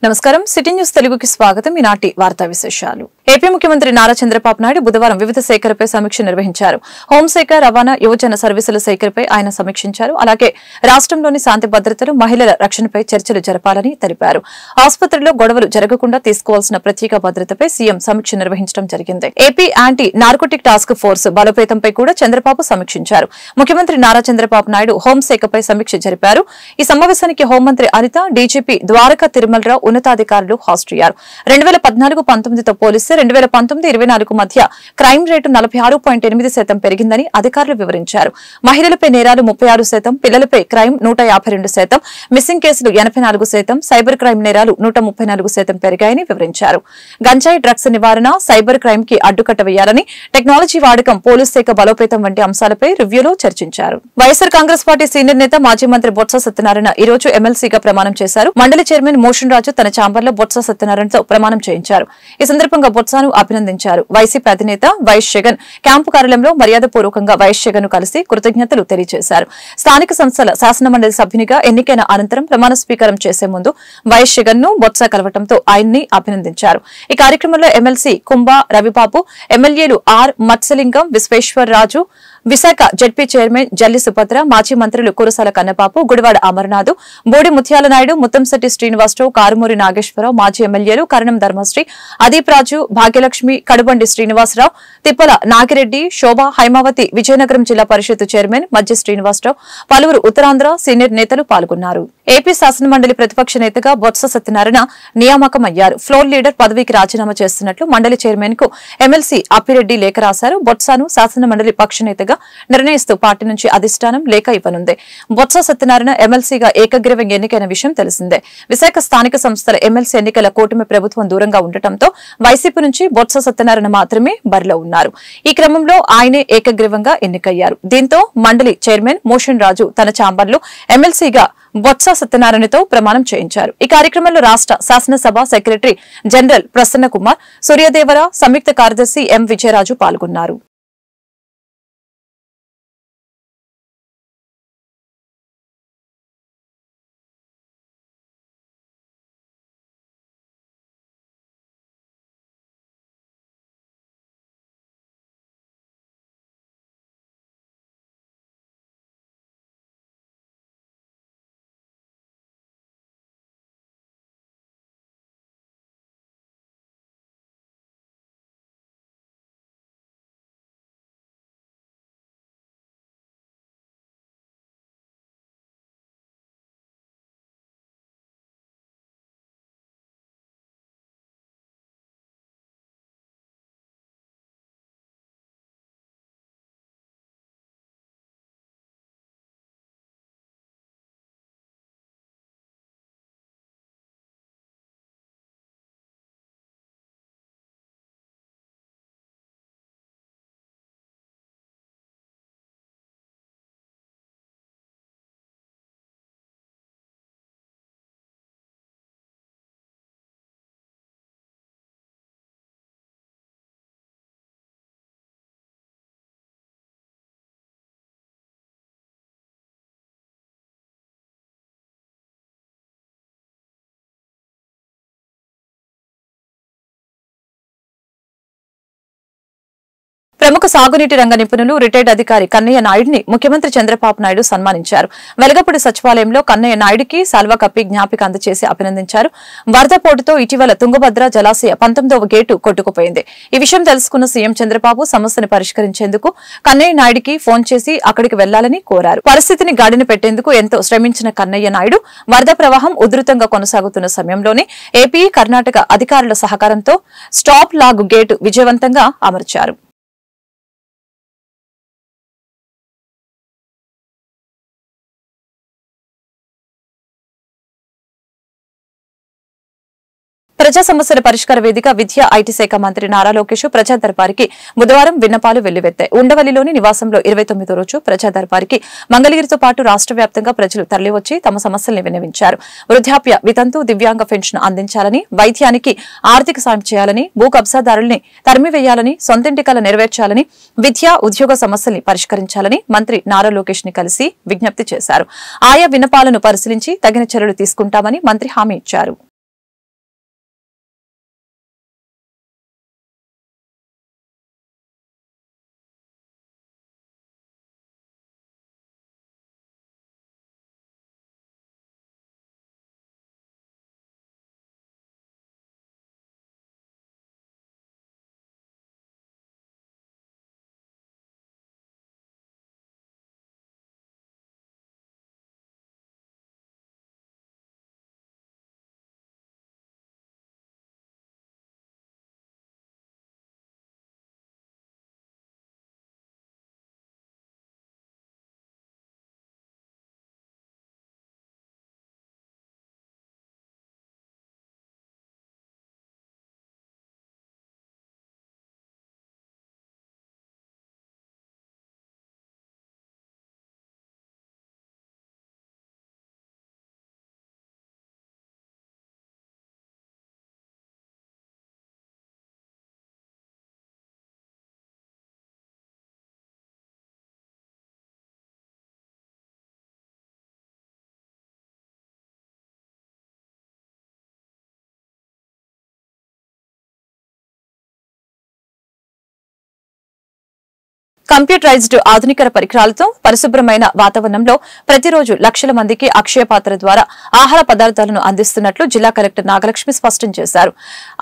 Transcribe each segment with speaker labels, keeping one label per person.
Speaker 1: నమస్కారం city news తెలుగుకి స్వాగతం ఈనాటి వార్తా విశేషాలు ఏపీ ముఖ్యమంత్రి నారా చంద్రబాబు నాయుడు బుధవారం వివిధ శాఖలపై సమీక్ష నిర్వహించారు. హోంశాఖ, రవాణా, యువజన సర్వీసుల శాఖలపై ఆయన సమీక్షించారు. అలాగే రాష్ట్రంలోని శాంతి భద్రతలు, మహిళల రక్షణపై చర్చలు జరపాలని తెలిపారు. ఆసుపత్రుల్లో గొడవలు జరగకుండా తీసుకోవాల్సిన ప్రత్యేక భద్రతపై సీఎం సమీక్ష నిర్వహించడం జరిగింది. AP anti narcotic task force బలోపేతంపై కూడా చంద్రబాబు సమీక్షించారు. ముఖ్యమంత్రి నారా చంద్రబాబు నాయుడు హోంశాఖపై సమీక్ష జరిపారు. ఈ సమావేశానికి హోంమంత్రి అనిత, డీజీపీ ద్వారకా తిరుమలరావు ఉన్నతాధికారులు హాజరయ్యారు. 2014-19తో పోలిస్తే 2019-24 మధ్య క్రైమ్ రేటు 46.8% పెరిగిందని అధికారులు వివరించారు. మహిళలపై నేరాలు 36%, పిల్లలపై క్రైమ్ 152%, మిస్సింగ్ కేసులు 84%, సైబర్ క్రైమ్ నేరాలు 134% పెరిగాయని వివరించారు. గంజాయి, డ్రగ్స్ నివారణ, సైబర్ క్రైమ్ కి అడ్డుకట్ట వేయాలని, టెక్నాలజీ వాడకం, పోలీస్ శాఖ బలోపేతం వంటి అంశాలపై రివ్యూలో చర్చించారు. వైఎస్సార్ కాంగ్రెస్ పార్టీ సీనియర్ నేత మాజీ మంత్రి బొత్స సత్యనారాయణ ఈ రోజు ఎమ్మెల్సీగా ప్రమాణం చేశారు. మండలి చైర్మన్ మోషన్ రాజు తన ఛాంబర్లో బొత్స సత్యనారాయణతో ప్రమాణం చేయించారు. ఈ సందర్భంగా బొత్సను అభినందించారు. వైసీపీ అధినేత వైఎస్ జగన్ క్యాంపు కార్యాలయంలో మర్యాదపూర్వకంగా వైఎస్ జగన్ ను కలిసి కృతజ్ఞతలు తెలియజేశారు. స్థానిక సంస్థల శాసనమండలి సభ్యునిగా ఎన్నికైన అనంతరం ప్రమాణ స్వీకారం చేసే ముందు వైఎస్ జగన్ ను బొత్స కలవడంతో ఆయన్ని అభినందించారు. ఈ కార్యక్రమంలో ఎమ్మెల్సీ కుంభ రవిబాబు, ఎమ్మెల్యేలు R Matsyalingam, Visweswararaju, Visakha ZP chairman Jalli Subhadra, మాజీ మంత్రులు కురసాల కన్నబాబు, గుడివాడ అమర్నాథ్, బోడి ముత్యాల నాయుడు, ముత్తంశెట్టి శ్రీనివాసరావు, కారుమూరి నాగేశ్వరరావు, మాజీ ఎమ్మెల్యేలు కరణం ధర్మశ్రీ, అదీప్ రాజు, భాగ్యలక్ష్మి, కడుబండి శ్రీనివాసరావు, తిప్పల నాగిరెడ్డి, శోభ, హైమావతి, విజయనగరం జిల్లా పరిషత్ చైర్మన్ మధ్య శ్రీనివాసరావు, పలువురు ఉత్తరాంధ్ర సీనియర్ నేతలు పాల్గొన్నారు. ఏపీ శాసనమండలి ప్రతిపక్ష నేతగా బొత్స సత్యనారాయణ నియామకమయ్యారు. ఫ్లోర్ లీడర్ పదవికి రాజీనామా చేస్తున్నట్లు మండలి చైర్మన్ కు ఎమ్మెల్సీ అప్పిరెడ్డి లేఖ రాశారు. బొత్సను శాసనమండలి పక్ష నేతగా నిర్ణయిస్తూ పార్టీ నుంచి అధిష్టానం లేఖ ఇవ్వనుంది. బొత్స సత్యనారాయణ ఎమ్మెల్సీగా ఏకగ్రీవంగా ఎన్నికైన విషయం తెలిసిందే. విశాఖ స్థానిక సంస్థల ఎమ్మెల్సీ ఎన్నికల కూటమి ప్రభుత్వం దూరంగా ఉండటంతో వైసీపీ నుంచి బొత్స సత్యనారాయణ మాత్రమే బరిలో ఉన్నారు. ఈ క్రమంలో ఆయనే ఏకగ్రీవంగా ఎన్నికయ్యారు. దీంతో మండలి చైర్మన్ మోషన్ రాజు తన ఛాంబర్లో ఎమ్మెల్సీగా బొత్స సత్యనారాయణతో ప్రమాణం చేయించారు. ఈ కార్యక్రమంలో రాష్ట్ర శాసనసభ సెక్రటరీ జనరల్ ప్రసన్న కుమార్, సూర్యదేవర, సంయుక్త కార్యదర్శి ఎం విజయరాజు పాల్గొన్నారు. ప్రముఖ సాగునీటి రంగ నిపుణులు, రిటైర్డ్ అధికారి కన్నయ్య నాయుడిని ముఖ్యమంత్రి చంద్రబాబు నాయుడు సన్మానించారు. వెలగపూడి సచివాలయంలో కన్నయ్య నాయుడికి శాల్వా కప్పి జ్ఞాపిక అందజేసి అభినందించారు. వరద పోటుతో ఇటీవల తుంగభద్ర జలాశయ 19వ గేటు కొట్టుకుపోయింది. ఈ విషయం తెలుసుకున్న సీఎం చంద్రబాబు సమస్యను పరిష్కరించేందుకు కన్నయ్య నాయుడికి ఫోన్ చేసి అక్కడికి వెళ్లాలని కోరారు. పరిస్థితిని గాడిన పెట్టేందుకు ఎంతో శ్రమించిన కన్నయ్య నాయుడు వరద ప్రవాహం ఉధృతంగా కొనసాగుతున్న సమయంలోనే ఏపీ, కర్ణాటక అధికారుల సహకారంతో స్టాప్ లాగ్ గేటు విజయవంతంగా అమర్చారు. ప్రజా సమస్యల పరిష్కార వేదిక విద్యా ఐటీ శాఖ మంత్రి నారా లోకేష్ ప్రజా దర్బారికి బుధవారం విన్నపాలు వెల్లువెత్తాయి. ఉండవల్లిలోని నివాసంలో 29వ రోజు ప్రజా దర్బారికి మంగళగిరితో పాటు రాష్ట్ర వ్యాప్తంగా ప్రజలు తరలివచ్చి తమ సమస్యల్ని విన్నవించారు. వృద్ధాప్య, వితంతు, దివ్యాంగ పెన్షన్ అందించాలని, వైద్యానికి ఆర్థిక సాయం చేయాలని, భూ కబ్జాదారుల్ని తరిమివేయాలని, సొంతింటి కల నెరవేర్చాలని, విద్యా, ఉద్యోగ సమస్యల్ని పరిష్కరించాలని మంత్రి నారా లోకేష్ ని కలిసి విజ్ఞప్తి చేశారు. ఆయా విన్నపాలను పరిశీలించి తగిన చర్యలు తీసుకుంటామని మంత్రి హామీ ఇచ్చారు. కంప్యూటరైజ్డ్ ఆధునిక పరికరాలతో పరిశుభ్రమైన వాతావరణంలో ప్రతిరోజు లక్షల మందికి అక్షయ పాత్ర ద్వారా ఆహార పదార్థాలను అందిస్తున్నట్లు జిల్లా కలెక్టర్ నాగలక్ష్మి స్పష్టం చేశారు.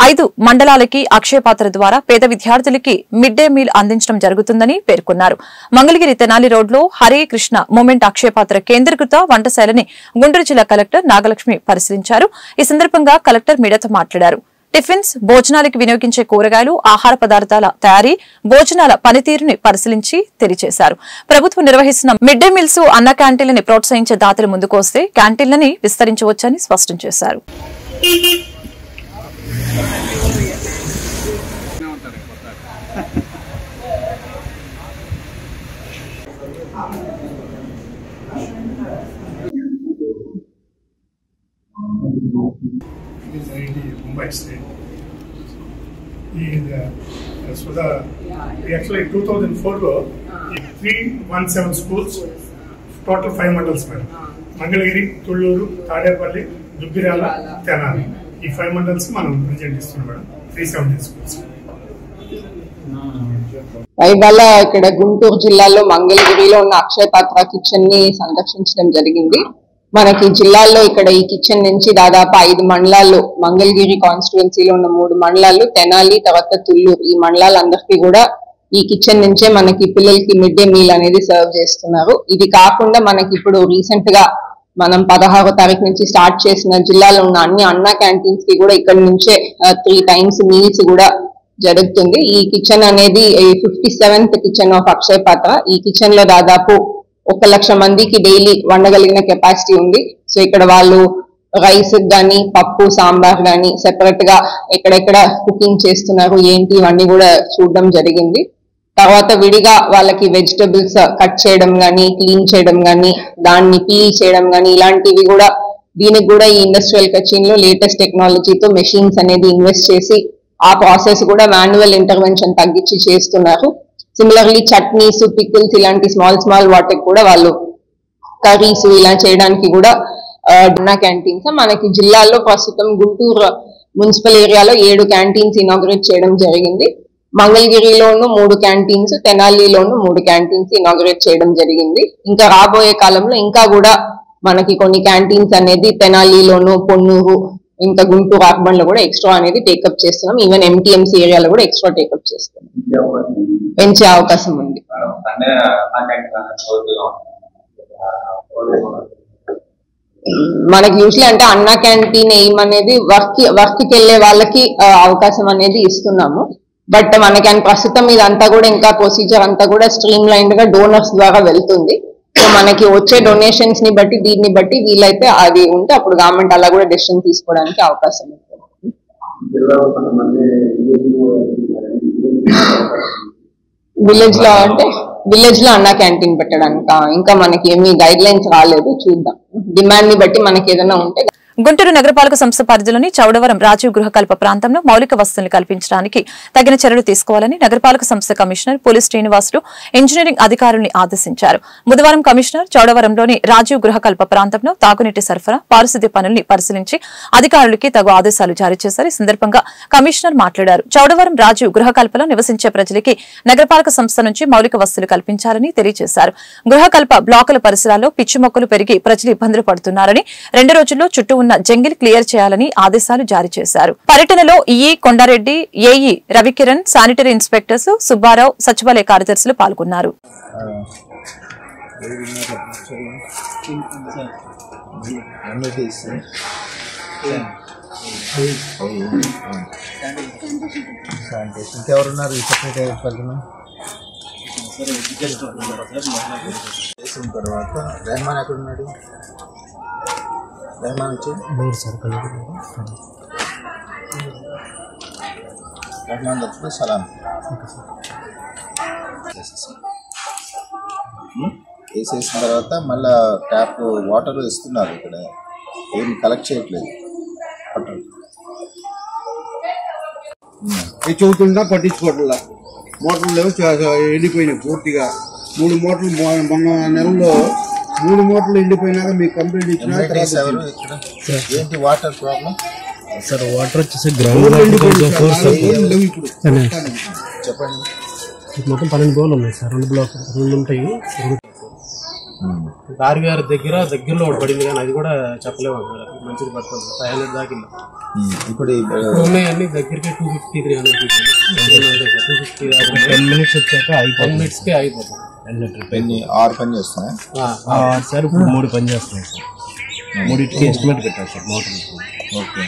Speaker 1: 5 మండలాలకి అక్షయ పాత్ర ద్వారా పేద విద్యార్థులకి మిడ్ డే మీల్ అందించడం జరుగుతుందని పేర్కొన్నారు. మంగళగిరి తెనాలి రోడ్లో హరే కృష్ణ మూమెంట్ అక్షయ పాత్ర కేంద్రీకృత వంటశాలని గుంటూరు జిల్లా కలెక్టర్ నాగలక్ష్మి పరిశీలించారు. ఈ సందర్భంగా కలెక్టర్ మీడియాతో మాట్లాడారు. టిఫిన్స్, భోజనాలకు వినియోగించే కూరగాయలు, ఆహార పదార్థాల తయారీ, భోజనాల పనితీరుని పరిశీలించి తెలియజేశారు. ప్రభుత్వం నిర్వహిస్తున్న మిడ్ డే మీల్స్, అన్న క్యాంటీన్లని ప్రోత్సహించే దాతలు ముందుకు వస్తే క్యాంటీన్లని విస్తరించవచ్చని స్పష్టం చేశారు.
Speaker 2: Mumbai state. So actually 2004 lo 317 schools, total 5 mandals madam. Mangalagiri, Tulluru, Tadepalli, Dubbirala, Tenali. ఈ 5 మండల్స్ మనం ప్రెజెంట్ ఇస్తున్నాం మేడం. 370 schools.
Speaker 3: ఇవాళ ఇక్కడ గుంటూరు జిల్లాలో మంగళగిరిలో ఉన్న అక్షయ పాత్ర కిచెన్ ని సందర్శించడం జరిగింది. మనకి జిల్లాల్లో ఇక్కడ ఈ కిచెన్ నుంచి దాదాపు 5 మండలాలు, మంగళగిరి కాన్స్టిట్యుయెన్సీలో ఉన్న 3 మండలాలు, తెనాలి, తర్వాత తుళ్ళూరు, ఈ మండలాలందరికీ కూడా ఈ కిచెన్ నుంచే మనకి పిల్లలకి మిడ్ డే మీల్ అనేది సర్వ్ చేస్తున్నారు. ఇది కాకుండా మనకి ఇప్పుడు రీసెంట్ గా మనం 16వ తారీఖు నుంచి స్టార్ట్ చేసిన జిల్లాలో ఉన్న అన్ని అన్న క్యాంటీన్స్ కి కూడా ఇక్కడ నుంచే 3 times మీల్స్ కూడా జరుగుతుంది. ఈ కిచెన్ అనేది 57th కిచెన్ ఆఫ్ అక్షయ పాత్ర. ఈ కిచెన్ లో దాదాపు 1 లక్ష మందికి డైలీ వండగలిగిన కెపాసిటీ ఉంది. సో ఇక్కడ వాళ్ళు రైస్ గానీ, పప్పు, సాంబార్ గానీ సెపరేట్ గా ఎక్కడెక్కడ కుకింగ్ చేస్తున్నారు ఏంటి ఇవన్నీ కూడా చూడడం జరిగింది. తర్వాత విడిగా వాళ్ళకి వెజిటబుల్స్ కట్ చేయడం గానీ, క్లీన్ చేయడం గానీ, దాన్ని పీల్ చేయడం గానీ ఇలాంటివి కూడా, దీనికి కూడా ఈ ఇండస్ట్రియల్ కిచెన్ లో లేటెస్ట్ టెక్నాలజీతో మెషిన్స్ అనేది ఇన్వెస్ట్ చేసి ఆ ప్రాసెస్ కూడా మాన్యువల్ ఇంటర్వెన్షన్ తగ్గించి చేస్తున్నారు. సిమిలర్లీ చట్నీస్, పికిల్స్ ఇలాంటి స్మాల్ వాటికి కూడా వాళ్ళు కర్రీస్ ఇలా చేయడానికి కూడా అన్న క్యాంటీన్స్. మనకి జిల్లాలో ప్రస్తుతం గుంటూరు మున్సిపల్ ఏరియాలో 7 క్యాంటీన్స్ ఇనాగ్రేట్ చేయడం జరిగింది. మంగళగిరిలోను 3 క్యాంటీన్స్, తెనాలిలోను 3 క్యాంటీన్స్ ఇనాగ్రేట్ చేయడం జరిగింది. ఇంకా రాబోయే కాలంలో ఇంకా కూడా మనకి కొన్ని క్యాంటీన్స్ అనేది తెనాలిలోను, పొన్నూరు, ఇంకా గుంటూరు అర్బన్ లో కూడా ఎక్స్ట్రా అనేది టేకప్ చేస్తున్నాం. ఈవెన్ ఎంటీఎంసీ ఏరియాలో కూడా ఎక్స్ట్రా టేకప్ చేస్తున్నాం. పెంచే అవకాశం ఉంది. మనకి యూజువల్లీ అంటే అన్న క్యాంటీన్ ఎయిమ్ అనేది వర్క్ కి వెళ్లే వాళ్ళకి అవకాశం అనేది ఇస్తున్నాము. బట్ మనకి ప్రస్తుతం ఇదంతా కూడా ఇంకా ప్రొసీజర్ అంతా కూడా స్ట్రీమ్ లైన్డ్ గా డోనర్స్ ద్వారా వెళ్తుంది. సో మనకి వచ్చే డొనేషన్స్ ని బట్టి, దీన్ని బట్టి వీలైతే అది ఉంటే అప్పుడు గవర్నమెంట్ అలా కూడా డెసిషన్ తీసుకోవడానికి అవకాశం ఉంది. విలేజ్ లో అంటే విలేజ్ లో అన్న క్యాంటీన్ పెట్టడానికి ఇంకా మనకి ఏమి గైడ్ లైన్స్ రాలేదు, చూద్దాం. డిమాండ్ ని బట్టి మనకి ఏదైనా ఉంటే.
Speaker 1: గుంటూరు నగరపాలక సంస్థ పరిధిలోని చౌడవరం రాజీవ్ గృహకల్ప ప్రాంతంలో మౌలిక వసతులు కల్పించడానికి తగిన చర్యలు తీసుకోవాలని నగరపాలక సంస్థ కమిషనర్ పులి శ్రీనివాసులు ఇంజనీరింగ్ అధికారులను ఆదేశించారు. బుధవారం కమిషనర్ చౌడవరంలోని రాజీవ్ గృహకల్ప ప్రాంతంలో తాగునీటి సరఫరా, పారిశుద్ధ్య పనుల్ని పరిశీలించి అధికారులకి తగు ఆదేశాలు జారీ చేశారు. ఈ సందర్భంగా కమిషనర్ మాట్లాడారు. చౌడవరం రాజీవ్ గృహకల్పలో నివసించే ప్రజలకి నగరపాలక సంస్థ నుంచి మౌలిక వసతులు కల్పించాలని తెలియజేశారు. గృహకల్ప బ్లాకుల పరిసరాల్లో పిచ్చి మొక్కలు పెరిగి ప్రజలు ఇబ్బందులు పడుతున్నారని, 2 రోజుల్లో చుట్టూ ఉన్న జంగిల్ క్లియర్ చేయాలని ఆదేశాలు జారీ చేశారు. పర్యటనలో EE Kondareddy, AE Ravikiran, sanitary inspectors Subbarao, సచివాలయ కార్యదర్శులు పాల్గొన్నారు.
Speaker 4: रहमान सर्कल रहमान दत्त सलाम వేసేసిన తర్వాత మళ్ళీ ట్యాప్ వాటర్ ఇస్తున్నారు. ఇక్కడ ఏం కలెక్ట్ చేయట్లేదు.
Speaker 5: చూస్తుందా పట్టించుకోవట్లా. మోటార్లు లేవు, ఎండిపోయినాయి పూర్తిగా. 3 మోటార్లు మొన్న నెలలో 3 మోటార్లు ఎండిపోయినాక మీకు కంప్లీట్ ఇచ్చిన
Speaker 4: ఏంటి వాటర్ ప్రాబ్లం
Speaker 6: సార్? వాటర్ వచ్చేసి గ్రౌండ్
Speaker 5: లేవు ఇప్పుడు
Speaker 4: చెప్పండి.
Speaker 6: మొత్తం 12 బోర్లు ఉన్నాయి సార్. 2 బ్లాక్ 2 ఉంటాయి. దారి గారి దగ్గరలో ఒకటి పడింది కానీ అది కూడా చెప్పలేము. మంచిది పడుతుంది 500 దాకా.
Speaker 4: ఇప్పుడు
Speaker 6: ఉన్నాయన్నీ దగ్గరికి 250, 300 10 మినిట్స్ వచ్చాక 5 మినిట్స్కే అయిపోతుంది.
Speaker 4: 6 పని చేస్తున్నాయి
Speaker 6: సార్. ఇప్పుడు 3 పని చేస్తున్నాయి సార్. 3కి ఎస్టిమేట్ పెట్టారు సార్ మోటార్.
Speaker 4: ఓకే.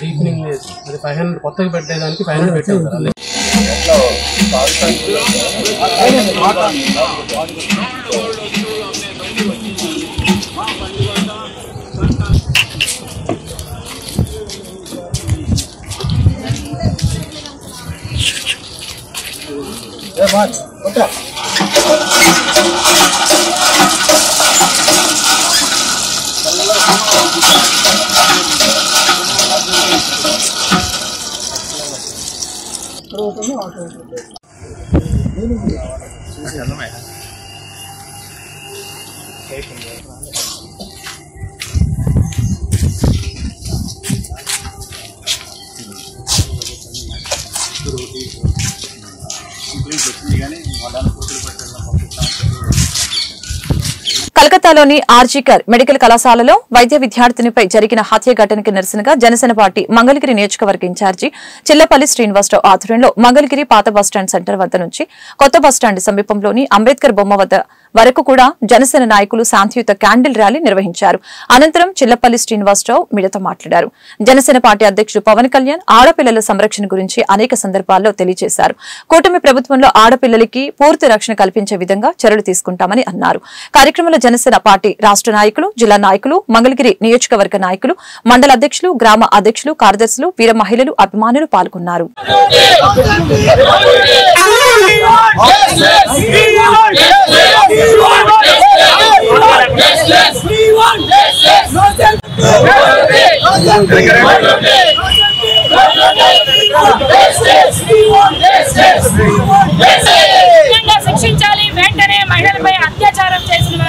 Speaker 6: డీపెనింగ్ అది 500 కొత్తగా పెట్టేదానికి 500 పెట్టారు సార్.
Speaker 1: కలకత్తాలోని ఆర్జీకర్ మెడికల్ కళాశాలలో వైద్య విద్యార్థినిపై జరిగిన హత్య ఘటనకి నిరసనగా జనసేన పార్టీ మంగళగిరి నియోజకవర్గ ఇన్ఛార్జి చిల్లపల్లి శ్రీనివాసరావు ఆధ్వర్యంలో మంగళగిరి పాత బస్టాండ్ సెంటర్ వద్ద నుంచి కొత్త బస్టాండ్ సమీపంలోని అంబేద్కర్ బొమ్మ వద్ద వరకు కూడా జనసేన నాయకులు శాంతియుత క్యాండిల్ ర్యాలీ నిర్వహించారు. అనంతరం చిల్లపల్లి శ్రీనివాసరావు మీడియాతో మాట్లాడారు. జనసేన పార్టీ అధ్యక్షుడు పవన్ కళ్యాణ్ ఆడపిల్లల సంరక్షణ గురించి అనేక సందర్భాల్లో తెలియజేశారు. కూటమి ప్రభుత్వంలో ఆడపిల్లలకి పూర్తి రక్షణ కల్పించే విధంగా చర్యలు తీసుకుంటామని అన్నారు. కార్యక్రమంలో జనసేన పార్టీ రాష్ట్ర నాయకులు, జిల్లా నాయకులు, మంగళగిరి నియోజకవర్గ నాయకులు, మండల అధ్యక్షులు, గ్రామ అధ్యక్షులు, కార్యదర్శులు, వీర మహిళలు, అభిమానులు పాల్గొన్నారు.
Speaker 7: శిక్షించాలి, వెంటనే మహిళలపై అత్యాచారం చేసిన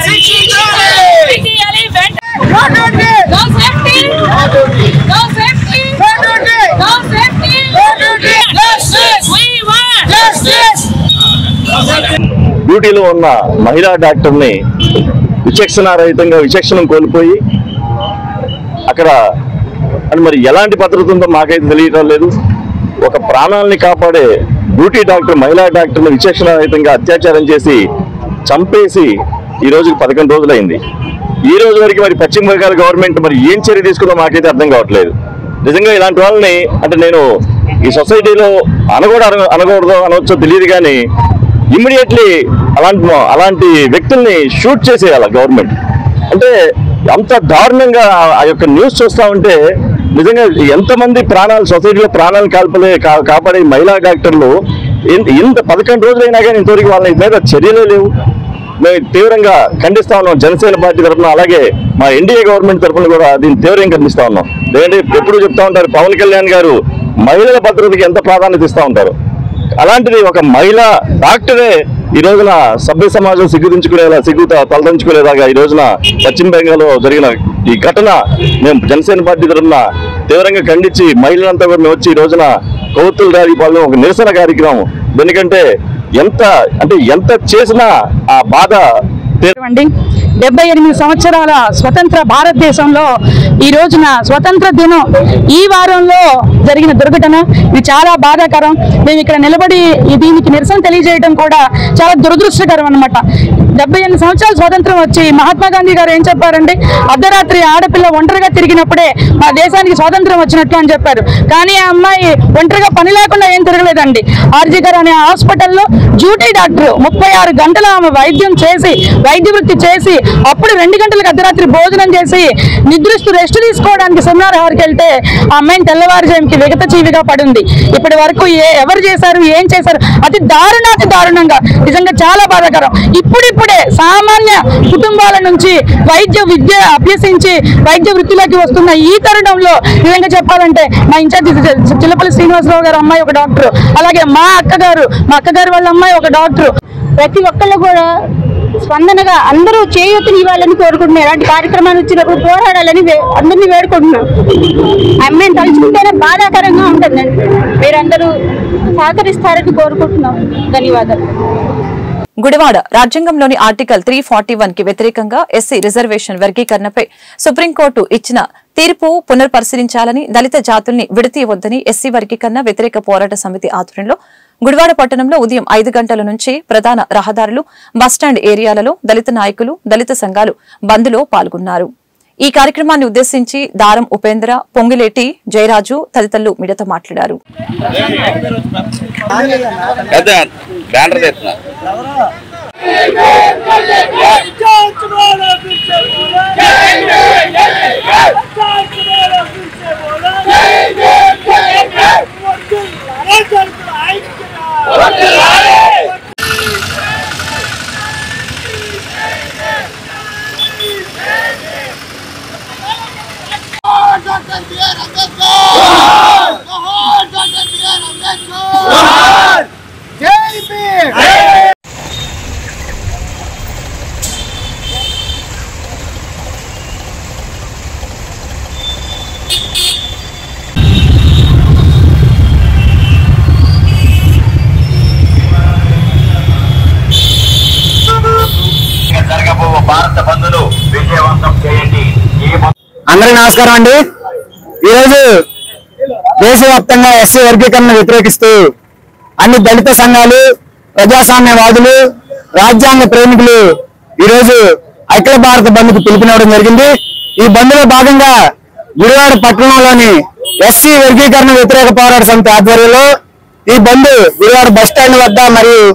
Speaker 8: డ్యూటీలో ఉన్న మహిళా డాక్టర్ని విచక్షణారహితంగా విచక్షణం కోల్పోయి అక్కడ అని మరి ఎలాంటి భద్రత ఉందో మాకైతే తెలియటం లేదు. ఒక ప్రాణాలని కాపాడే డ్యూటీ డాక్టర్ మహిళా డాక్టర్ని విచక్షణారహితంగా అత్యాచారం చేసి చంపేసి ఈ రోజుకి 11 రోజులైంది. ఈ రోజు వరకు మరి పశ్చిమ బెంగాల్ గవర్నమెంట్ మరి ఏం చర్య తీసుకుందో మాకైతే అర్థం కావట్లేదు. నిజంగా ఇలాంటి వాళ్ళని అంటే నేను ఈ సొసైటీలో అనకూడదో అనవచ్చో తెలియదు కానీ ఇమ్మీడియట్లీ అలాంటి వ్యక్తుల్ని షూట్ చేసేయాలి గవర్నమెంట్. అంటే అంత దారుణంగా ఆ యొక్క న్యూస్ చూస్తా ఉంటే నిజంగా ఎంతమంది ప్రాణాలు సొసైటీలో ప్రాణాలు కాపాడే మహిళా డాక్టర్లు ఇంత 11 రోజులైనా కానీ ఇంతవరకు వాళ్ళ మీద చర్యలే లేవు. మేము తీవ్రంగా ఖండిస్తా ఉన్నాం జనసేన పార్టీ తరఫున, అలాగే మా ఎన్డీఏ గవర్నమెంట్ తరఫున కూడా దీన్ని తీవ్రంగా ఖండిస్తా ఉన్నాం. లేదంటే ఎప్పుడు చెప్తా ఉంటారు పవన్ కళ్యాణ్ గారు మహిళల భద్రతకి ఎంత ప్రాధాన్యత ఇస్తూ ఉంటారు. అలాంటిది ఒక మహిళా డాక్టరే ఈ రోజున సభ్య సమాజం తలదించుకునేలాగా ఈ రోజున పశ్చిమ బెంగాల్లో జరిగిన ఈ ఘటన మేము జనసేన పార్టీ తరఫున తీవ్రంగా ఖండించి మహిళలంతా కూడా మేము వచ్చి ఈ రోజున కొవ్వొత్తుల ర్యాలీ పాల్గొని ఒక నిరసన కార్యక్రమం. ఎందుకంటే ఎంత చేసినా ఆ బాధ
Speaker 7: 78 సంవత్సరాల స్వతంత్ర భారతదేశంలో ఈ రోజున స్వతంత్ర దినం ఈ వారంలో జరిగిన దుర్ఘటన ఇది చాలా బాధాకరం. మేము ఇక్కడ నిలబడి దీనికి నిరసన తెలియజేయడం కూడా చాలా దురదృష్టకరం అన్నమాట. 78 సంవత్సరాల స్వాతంత్రం వచ్చి మహాత్మా గాంధీ గారు ఏం చెప్పారండి, అర్ధరాత్రి ఆడపిల్ల ఒంటరిగా తిరిగినప్పుడే మన దేశానికి స్వాతంత్రం వచ్చినట్లు అని చెప్పారు. కానీ ఆ అమ్మాయి ఒంటరిగా పని లేకుండా ఏం తిరగలేదండి. ఆర్జీకర్ అనే హాస్పిటల్లో డ్యూటీ డాక్టర్ 36 గంటలు ఆమె వైద్య వృత్తి చేసి అప్పుడు 2 గంటలకు అర్ధరాత్రి భోజనం చేసి నిద్రిస్తూ రెస్ట్ తీసుకోవడానికి సెమినార్ హార్కి వెళ్తే ఆ అమ్మాయిని తెల్లవారుజాముకి విగత జీవిగా పడింది. ఇప్పటి వరకు ఎవరు చేశారు, ఏం చేశారు, అతి దారుణంగా నిజంగా చాలా బాధాకరం. ఇప్పుడిప్పుడే సామాన్య కుటుంబాల నుంచి వైద్య విద్య అభ్యసించి వైద్య వృత్తిలోకి వస్తున్న ఈ తరుణంలో నిజంగా చెప్పాలంటే మా ఇన్ఛార్జి చిల్లపల్లి శ్రీనివాసరావు గారు అమ్మాయి ఒక డాక్టర్, అలాగే మా అక్కగారు వాళ్ళ అమ్మాయి ఒక డాక్టర్.
Speaker 9: ప్రతి ఒక్కళ్ళు కూడా స్పందనగా అందరూ చేయూతని ఇవ్వాలని కోరుకుంటున్నారు. అలాంటి కార్యక్రమాలు వచ్చినప్పుడు పోరాడాలని అందరినీ వేడుకుంటున్నాం. అమ్మాయిని తలుచుకుంటేనే బాధాకరంగా ఉంటుందండి. మీరందరూ సహకరిస్తారని కోరుకుంటున్నాం. ధన్యవాదాలు.
Speaker 1: గుడివాడ రాజ్యాంగంలోని ఆర్టికల్ 341 కి వ్యతిరేకంగా ఎస్సీ రిజర్వేషన్ వర్గీకరణపై సుప్రీంకోర్టు ఇచ్చిన తీర్పు పునర్పరిశీలించాలని, దళిత జాతుల్ని విడతీయవద్దని ఎస్సీ వర్గీకరణ వ్యతిరేక పోరాట సమితి ఆధ్వర్యంలో గుడివాడ పట్టణంలో ఉదయం 5 గంటల నుంచి ప్రధాన రహదారులు, బస్టాండ్ ఏరియాలలో దళిత నాయకులు, దళిత సంఘాలు బంద్లో పాల్గొన్నారు. ఈ కార్యక్రమాన్ని ఉద్దేశించి దారం ఉపేంద్ర, పొంగిలేటి జయరాజు తదితరులు మీడియాతో మాట్లాడారు.
Speaker 10: అందరికీ నమస్కారం అండి. ఈరోజు దేశవ్యాప్తంగా ఎస్సీ వర్గీకరణ వ్యతిరేకిస్తూ అన్ని దళిత సంఘాలు, ప్రజాస్వామ్యవాదులు, రాజ్యాంగ ప్రేమికులు ఈరోజు అఖిల భారత బంద్ కు పిలుపునివ్వడం జరిగింది. ఈ బంద్ లో భాగంగా గుడివాడ పట్టణంలోని ఎస్సీ వర్గీకరణ వ్యతిరేక పోరాట సమితి ఆధ్వర్యంలో ఈ బంద్ గుడివాడ బస్టాండ్ వద్ద మరియు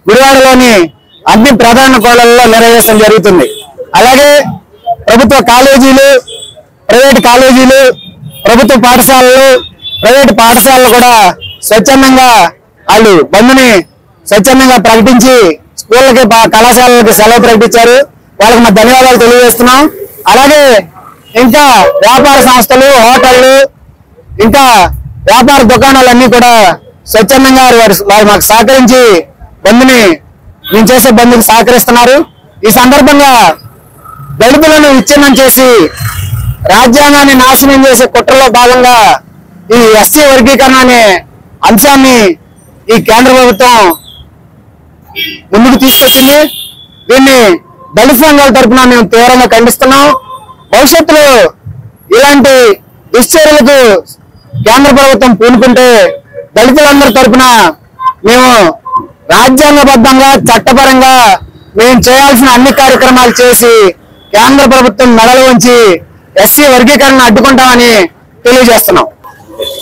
Speaker 10: గుడివాడలోని అన్ని ప్రధాన కోళ్లలో నిర్వహించడం జరుగుతుంది. అలాగే ప్రభుత్వ కాలేజీలు, ప్రైవేట్ కాలేజీలు, ప్రభుత్వ పాఠశాలలు, ప్రైవేట్ పాఠశాలలు కూడా స్వచ్ఛందంగా వాళ్ళు బంద్ని స్వచ్ఛందంగా ప్రకటించి స్కూళ్ళకి, కళాశాలలకి సెలవు ప్రకటించారు. వాళ్ళకి మా ధన్యవాదాలు తెలియజేస్తున్నాం. అలాగే ఇంకా వ్యాపార సంస్థలు, హోటళ్లు, ఇంకా వ్యాపార దుకాణాలన్నీ కూడా స్వచ్ఛందంగా వారు మాకు సహకరించి బంద్ని మేము చేసే బంద్కి సహకరిస్తున్నారు. ఈ సందర్భంగా దళితులను విచ్ఛిన్నం చేసి రాజ్యాంగాన్ని నాశనం చేసే కుట్రలో భాగంగా ఈ ఎస్సీ వర్గీకరణ అనే అంశాన్ని ఈ కేంద్ర ప్రభుత్వం ముందుకు తీసుకొచ్చింది. దీన్ని దళిత సంఘాల తరఫున మేము తీవ్రంగా ఖండిస్తున్నాం. భవిష్యత్తులో ఇలాంటి దుశ్చర్యలకు కేంద్ర ప్రభుత్వం పూనుకుంటే దళితులందరి తరఫున మేము రాజ్యాంగబద్ధంగా, చట్టపరంగా మేము చేయాల్సిన అన్ని కార్యక్రమాలు చేసి కేంద్ర ప్రభుత్వం మెడలు వంచి ఎస్సీ వర్గీకరణ అడ్డుకుంటామని తెలియజేస్తున్నాం.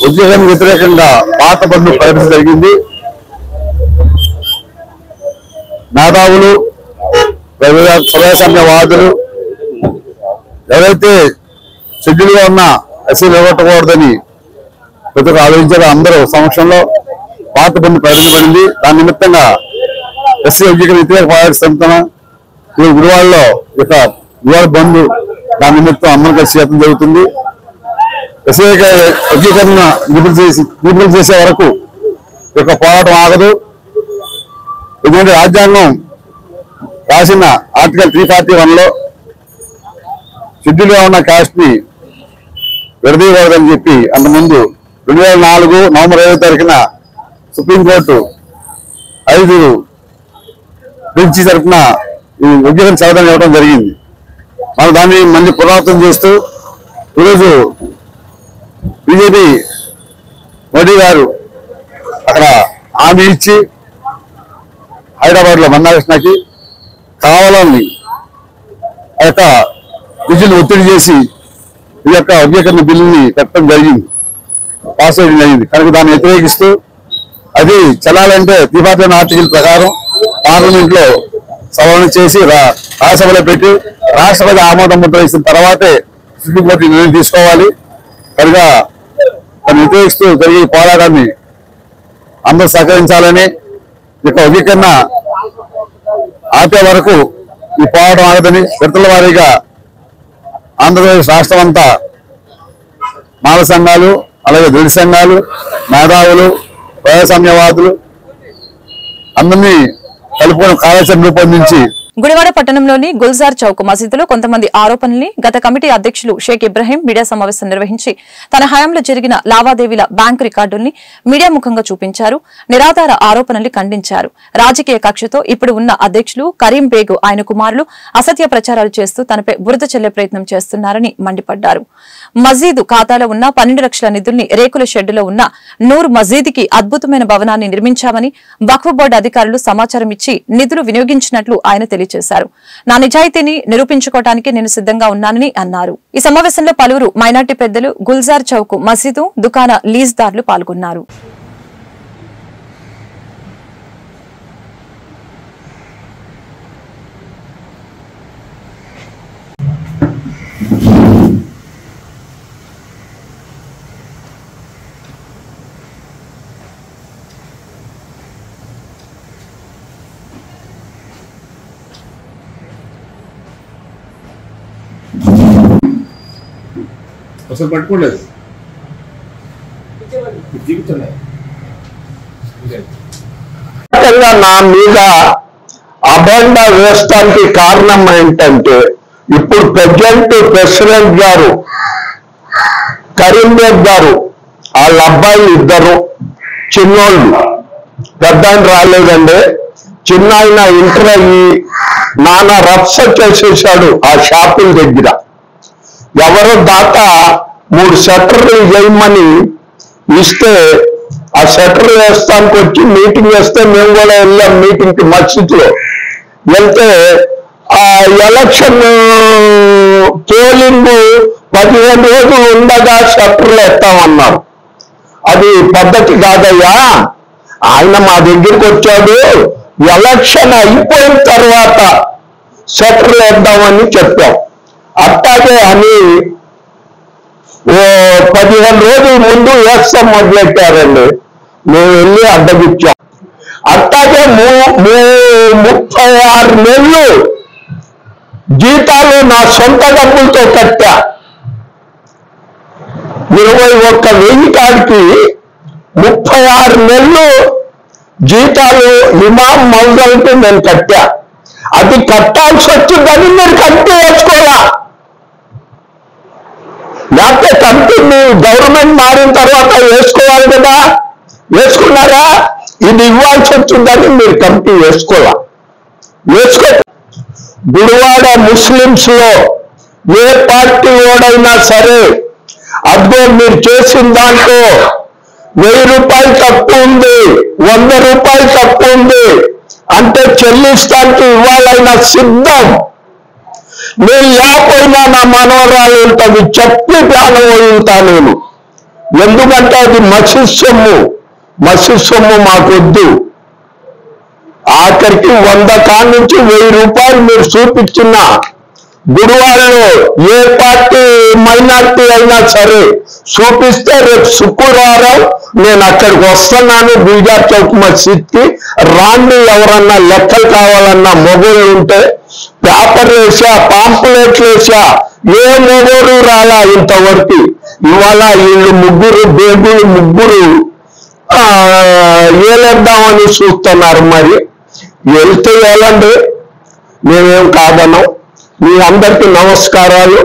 Speaker 8: ఉద్యోగానికి వ్యతిరేకంగా పాత బంధు ప్రకటన జరిగింది. మేధావులు, ప్రజాస్వామ్యవాదులు ఎవరైతే షెడ్యూల్గా ఉన్న ఎస్సీ నిలబెట్టకూడదని ప్రతి ఒక్క ఆలోచించారో అందరూ సమక్షంలో పాత బంధు ప్రకటించబడింది. దాని నిమిత్తంగా ఎస్సీ వర్గీకరణ వ్యతిరేక పోరాట సమితి గుడివాడలో గుడివాడ బంధు దాని నిమిత్తం అమలు కలిసి చేయడం జరుగుతుంది. ఎస్సీ వర్గీకరణ విడుదల చేసే వరకు పోరాటం ఆగదు. ఎందుకంటే రాజ్యాంగం రాసిన ఆర్టికల్ 341లో షెడ్యూల్గా ఉన్న కాస్ట్ ని విడదీయకూడదని చెప్పి అంతకుముందు 2004 నవంబర్ 5వ తారీఖున సుప్రీంకోర్టు 5 బెంచి తరఫున ఈ వర్గీకరణ చదవడం ఇవ్వడం జరిగింది. మనం దాన్ని మళ్ళీ పునరావృతం చేస్తూ ఈరోజు బీజేపీ మోడీ గారు అక్కడ హామీ ఇచ్చి హైదరాబాద్ లో మన్నాకృష్ణకి కావాలని ఆ యొక్క విద్యుత్ ఒత్తిడి చేసి ఈ యొక్క వర్గీకరణ బిల్లుని పెట్టడం జరిగింది, పాస్ చేయడం జరిగింది. కనుక దాన్ని వ్యతిరేకిస్తూ అది చెల్లాలంటే 341 ఆర్టికల్ ప్రకారం పార్లమెంట్ లో సవరణ చేసి రాజ్యసభలో పెట్టి రాష్ట్రపతి ఆమోదం ముద్ర ఇచ్చిన తర్వాతే సుప్రీంకోర్టు నిర్ణయం తీసుకోవాలి. కనుక దాన్ని వ్యతిరేకిస్తూ జరిగే పోరాటాన్ని అందరూ సహకరించాలని, ఇక వర్గీకరణ ఆపే వరకు ఈ పోరాటం ఆగదని విడతల వారీగా ఆంధ్రప్రదేశ్ రాష్ట్రం అంతా మాల సంఘాలు, అలాగే దళిత సంఘాలు, మేధావులు, ప్రజాస్వామ్యవాదులు అందరినీ
Speaker 11: కలుపుకొని కార్యాచరణ రూపొందించి
Speaker 1: గుడివాడ పట్టణంలోని గుల్జార్ చౌక్ మసీదులో కొంతమంది ఆరోపణల్ని గత కమిటీ అధ్యక్షులు షేక్ ఇబ్రహీం మీడియా సమావేశం నిర్వహించి తన హయాంలో జరిగిన లావాదేవీల బ్యాంకు రికార్డుల్ని మీడియా ముఖంగా చూపించారు. నిరాధార ఆరోపణల్ని ఖండించారు. రాజకీయ కక్షతో ఇప్పుడు ఉన్న అధ్యక్షులు కరీం బేగ్ ఆయన కుమారులు అసత్య ప్రచారాలు చేస్తూ తనపై బురద చల్లే ప్రయత్నం చేస్తున్నారని మండిపడ్డారు. మసీదు ఖాతాలో ఉన్న 12 లక్షల నిధుల్ని రేకుల షెడ్డులో ఉన్న నూర్ మసీదుకి అద్భుతమైన భవనాన్ని నిర్మించామని వక్ఫ్ బోర్డు అధికారులు సమాచారం ఇచ్చి నిధులు వినియోగించినట్లు ఆయన తెలియజేశారు. నా నిజాయితీని నిరూపించుకోవడానికి నేను సిద్ధంగా ఉన్నానని అన్నారు. ఈ సమావేశంలో పలువురు మైనార్టీ పెద్దలు, గుల్జార్ చౌక్ మసీదు దుకాణ లీజ్దారులు పాల్గొన్నారు.
Speaker 5: అసలు పట్టుకోలేదు.
Speaker 12: నా మీద అబండ వేస్తానికి కారణం ఏంటంటే ఇప్పుడు ప్రెసిడెంట్ గారు కరీంబేగ్ గారు వాళ్ళ అబ్బాయిలు ఇద్దరు చిన్నోళ్ళు, పెద్ద ఆయన రాలేదండి. చిన్న ఆయన ఇంటర్ అయ్యి నానా రచ్చ చేసేసాడు ఆ షాపుల దగ్గర. ఎవరో దాత 3 షట్టర్లు వేయమని ఇస్తే ఆ షట్టర్లు వేస్తానికి వచ్చి మీటింగ్ వేస్తే మేము కూడా వెళ్ళాం మీటింగ్కి మసీదులో. వెళ్తే ఆ ఎలక్షన్ పోలింగ్ 15 రోజులు ఉండగా షట్టర్లు వేస్తామన్నారు. అది పద్ధతి కాదయ్యా. ఆయన మా దగ్గరికి వచ్చాడు, ఎలక్షన్ అయిపోయిన తర్వాత షట్టర్లు వేద్దామని చెప్పాం. అట్టాగే అని ఓ 15 రోజుల ముందు వేస్తాం మొదలెట్టారండి. మేము వెళ్ళి అడ్డగిచ్చాం. అట్టాగే 36 నెలలు జీతాలు నా సొంత డబ్బులతో కట్టా. 21,000 కాడికి 36 నెలలు జీతాలు ఇమాం మౌజల్కి నేను కట్టా. అది కట్టాల్సి వచ్చిందని మీరు కమిటీ వేసుకోవాలా? లేకపోతే కమిటీ గవర్నమెంట్ మారిన తర్వాత వేసుకోవాలి కదా, వేసుకున్నారా? ఇది ఇవ్వాల్సి వచ్చిందని మీరు కమిటీ వేసుకోవాలా? వేసుకో. గుడివాడ ముస్లింస్ లో ఏ పార్టీ ఓడైనా సరే అదిగో మీరు చేసిన దాంట్లో 1000 రూపాయలు తప్పు ఉంది, 100 రూపాయలు తప్పు ఉంది అంటే చెల్లిస్తానికి ఇవ్వాలైనా సిద్ధం. నేను లేకపోయినా నా మనవరాలు ఉంటుంది, చెప్పి ప్రాణం వదులుతా నేను. ఎందుకంటే అది మసీద్ సొమ్ము మాకొద్దు. ఆఖరికి 100 కాడ నుంచి 1000 రూపాయలు మీరు చూపించిన గుడివాడలో ఏ పార్టీ మైనార్టీ అయినా సరే చూపిస్తే రేపు శుక్రవారం నేను అక్కడికి వస్తున్నాను గుల్జార్ చౌక్ మసీద్కి. రాండి, ఎవరన్నా లెక్కలు కావాలన్నా మొబైల్ ఉంటే పేపర్లు వేసా, పాంపులెట్లు వేసా, ఏ మొబైలు రాలా ఇంతవరకు. ఇవాళ వీళ్ళు ముగ్గురు ఏలేద్దామని చూస్తున్నారు. మరి వెళ్తే వెళ్ళండి, మేమేం కాదనం. మీ అందరికీ నమస్కారాలు.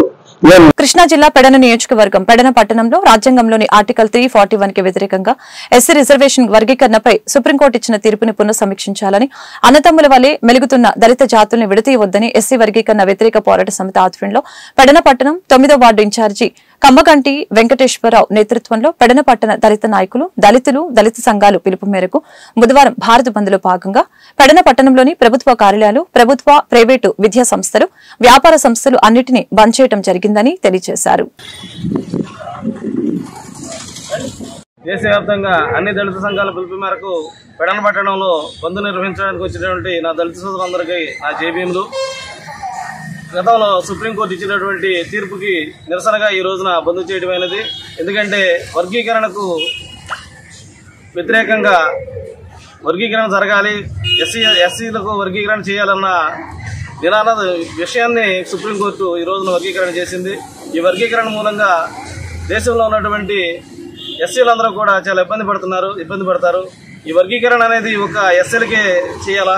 Speaker 1: కృష్ణా జిల్లా పెడన నియోజకవర్గం పెడన పట్టణంలో రాజ్యాంగంలోని ఆర్టికల్ 341 కి వ్యతిరేకంగా ఎస్సీ రిజర్వేషన్ వర్గీకరణపై సుప్రీంకోర్టు ఇచ్చిన తీర్పుని పునఃసమీక్షించాలని, అన్నతమ్ముల వలె మెలుగుతున్న దళిత జాతుల్ని విడతీయవద్దని ఎస్సీ వర్గీకరణ వ్యతిరేక పోరాట సమితి ఆధ్వర్యంలో పెడన పట్టణం 9వ వార్డు ఇన్ఛార్జి కమ్మగంటి వెంకటేశ్వరరావు నేతృత్వంలో పెడన పట్టణ దళిత నాయకులు, దళిత సంఘాలు పిలుపు మేరకు బుధవారం భారత్ బంద్ లో భాగంగా పెడన పట్టణంలోని ప్రభుత్వ కార్యాలయాలు, ప్రభుత్వ, ప్రైవేటు విద్యా సంస్థలు, వ్యాపార సంస్థలు అన్నింటినీ బంద్ చేయడం జరిగిందని తెలియజేశారు.
Speaker 13: దేశవ్యాప్తంగా అన్ని దళిత సంఘాల పిలుపు మేరకు పెడన పట్టణంలో బంద్ నిర్వహించడానికి వచ్చినటువంటి నా దళిత సోదరులందరికీ నా జేబీఎంలు. గతంలో సుప్రీంకోర్టు ఇచ్చినటువంటి తీర్పుకి నిరసనగా ఈ రోజున బంద్ చేయడమైనది. ఎందుకంటే వర్గీకరణకు వ్యతిరేకంగా వర్గీకరణ జరగాలి, ఎస్సీలకు వర్గీకరణ చేయాలన్న నినాద విషయాన్ని సుప్రీంకోర్టు ఈ రోజున వర్గీకరణ చేసింది. ఈ వర్గీకరణ మూలంగా దేశంలో ఉన్నటువంటి ఎస్సీలందరూ కూడా చాలా ఇబ్బంది పడతారు. ఈ వర్గీకరణ అనేది ఒక ఎస్సీలకే చేయాలా,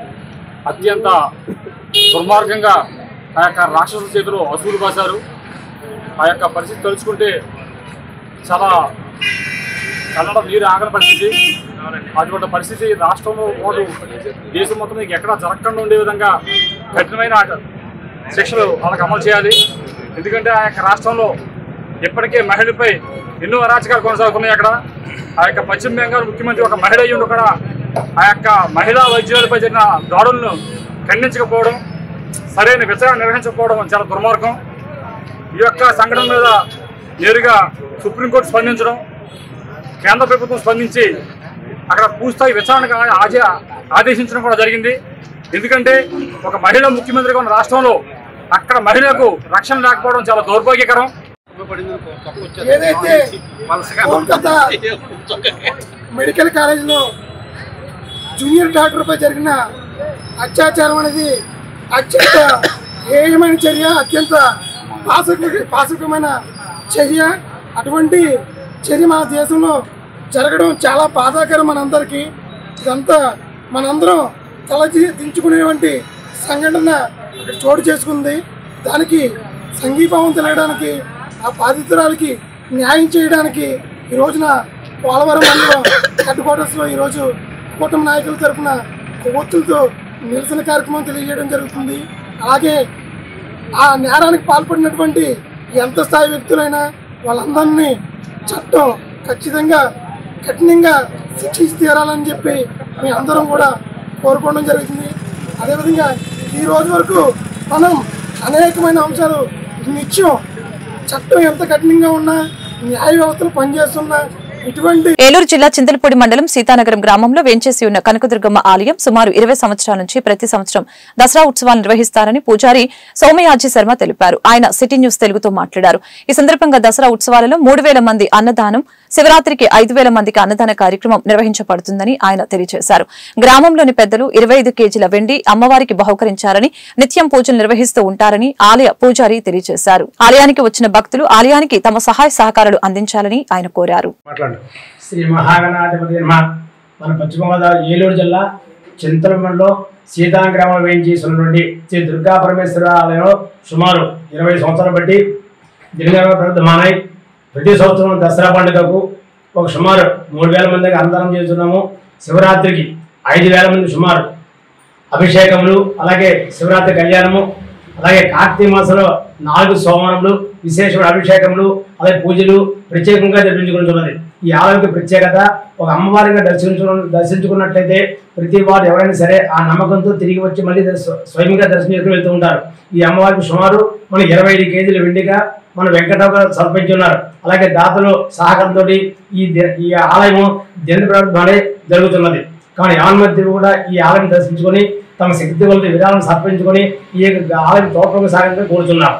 Speaker 14: అత్యంత దుర్మార్గంగా ఆ యొక్క రాక్షసుల చేతిలో అసూలు బాశారు. ఆ యొక్క పరిస్థితి తలుచుకుంటే చాలా కన్నడ నీరు ఆగని పరిస్థితి. అటువంటి పరిస్థితి రాష్ట్రంలో పాటు దేశం మొత్తం ఎక్కడా జరగకుండా ఉండే విధంగా కఠినమైన శిక్షలు వాళ్ళకి అమలు చేయాలి. ఎందుకంటే ఆ యొక్క రాష్ట్రంలో ఇప్పటికే మహిళలపై ఎన్నో అరాచకాలు కొనసాగుతున్నాయి. అక్కడ ఆ యొక్క పశ్చిమ బెంగాల్ ముఖ్యమంత్రి ఒక మహిళ అయ్యి కూడా ఆ యొక్క మహిళా వైద్యులపై జరిగిన దాడులను ఖండించకపోవడం, సరైన విచారణ నిర్వహించకపోవడం చాలా దుర్మార్గం. ఈ యొక్క సంఘటన మీద నేరుగా సుప్రీంకోర్టు స్పందించడం, కేంద్ర ప్రభుత్వం స్పందించి అక్కడ పూర్తిస్థాయి విచారణకు ఆదేశించడం కూడా జరిగింది. ఎందుకంటే ఒక మహిళ ముఖ్యమంత్రిగా ఉన్న రాష్ట్రంలో అక్కడ మహిళలకు రక్షణ లేకపోవడం చాలా దౌర్భాగ్యకరం.
Speaker 15: ఏదైతే కోల్కతా మెడికల్ కాలేజీలో జూనియర్ డాక్టర్పై జరిగిన అత్యాచారం అనేది అత్యంత హేయమైన చర్య, అత్యంత పాశవికమైన చర్య. అటువంటి చర్య మన దేశంలో జరగడం చాలా బాధాకరం మనందరికీ. ఇదంతా మనందరం తల దించుకునేటువంటి సంఘటన ఇక్కడ చోటు చేసుకుంది. దానికి సంఘీభావం తెలియడానికి, ఆ బాధితురాలకి న్యాయం చేయడానికి ఈ రోజున పోలవరం మండలం హెడ్ క్వార్టర్స్లో ఈరోజు కూటమి నాయకుల తరఫున కొవ్వొత్తులతో నిరసన కార్యక్రమం తెలియజేయడం జరుగుతుంది. అలాగే ఆ నేరానికి పాల్పడినటువంటి ఎంత స్థాయి వ్యక్తులైనా వాళ్ళందరినీ చట్టం ఖచ్చితంగా కఠినంగా శిక్షించి తీరాలని చెప్పి మేము అందరం కూడా కోరుకోవడం జరుగుతుంది. అదేవిధంగా ఈ రోజు వరకు మనం అనేకమైన అంశాలు నిత్యం చట్టం ఎంత కఠినంగా ఉన్నా, న్యాయ వ్యవస్థలు పనిచేస్తున్నా
Speaker 1: ఏలూరు జిల్లా చింతలపూడి మండలం సీతానగరం గ్రామంలో వేంచేసి ఉన్న కనకదుర్గమ్మ ఆలయం సుమారు 20 సంవత్సరాల నుంచి ప్రతి సంవత్సరం దసరా ఉత్సవాలు నిర్వహిస్తారని పూజారి సౌమ్యాజీ శర్మ తెలిపారు. ఆయన సిటీ న్యూస్ తెలుగుతో మాట్లాడారు. ఈ సందర్భంగా దసరా ఉత్సవాలలో 3000 మంది అన్నదానం, శివరాత్రికి 5000 మందికి అన్నదాన కార్యక్రమం నిర్వహించబడుతుందని ఆయన తెలియజేశారు. గ్రామంలోని పెద్దలు 25 కేజీల వెండి అమ్మవారికి బహుకరించారని, నిత్యం పూజలు నిర్వహిస్తూ ఉంటారని ఆలయ పూజారి తెలియజేశారు. ఆలయానికి వచ్చిన భక్తులు ఆలయానికి తమ సహాయ సహకారాలు అందించాలని ఆయన కోరారు.
Speaker 16: శ్రీ మహాగణాధిపతి నమః. మన పశ్చిమ గోదావరి ఏలూరు జిల్లా చింతలపూడిలో సీతా గ్రామంలో వేయించేసినటువంటి శ్రీ దుర్గా పరమేశ్వర ఆలయంలో సుమారు 20 సంవత్సరాలు బట్టి దినగర ప్రవర్తమానై ప్రతి సంవత్సరం దసరా పండుగకు ఒక సుమారు 3000 మందికి అన్నదానం చేస్తున్నాము. శివరాత్రికి 5000 మంది సుమారు అభిషేకములు, అలాగే శివరాత్రి కళ్యాణము, అలాగే కార్తీక మాసంలో 4 సోమవారములు విశేషమైన అభిషేకములు, అలాగే పూజలు ప్రత్యేకంగా జరిపించుకుంటున్నది. ఈ ఆలయంకి ప్రత్యేకత, ఒక అమ్మవారిగా దర్శించుకున్నట్లయితే ప్రతి వారు ఎవరైనా సరే ఆ నమ్మకంతో తిరిగి వచ్చి మళ్ళీ స్వయంగా దర్శనం చేసుకుని వెళ్తూ ఉంటారు. ఈ అమ్మవారికి సుమారు మన 25 కేజీల వెండిగా మన వెంకటరావు గారు సమర్పించున్నారు. అలాగే దాతలు సహకారంతో ఈ ఆలయము దినప్రవర్తమానే జరుగుతున్నది. కానీ యావన్మధ్య కూడా ఈ ఆలయం దర్శించుకొని తమ శక్తి కొలది విధానం సమర్పించుకొని ఈ ఆలయం తోటకు సాగంగా కోరుతున్నారు.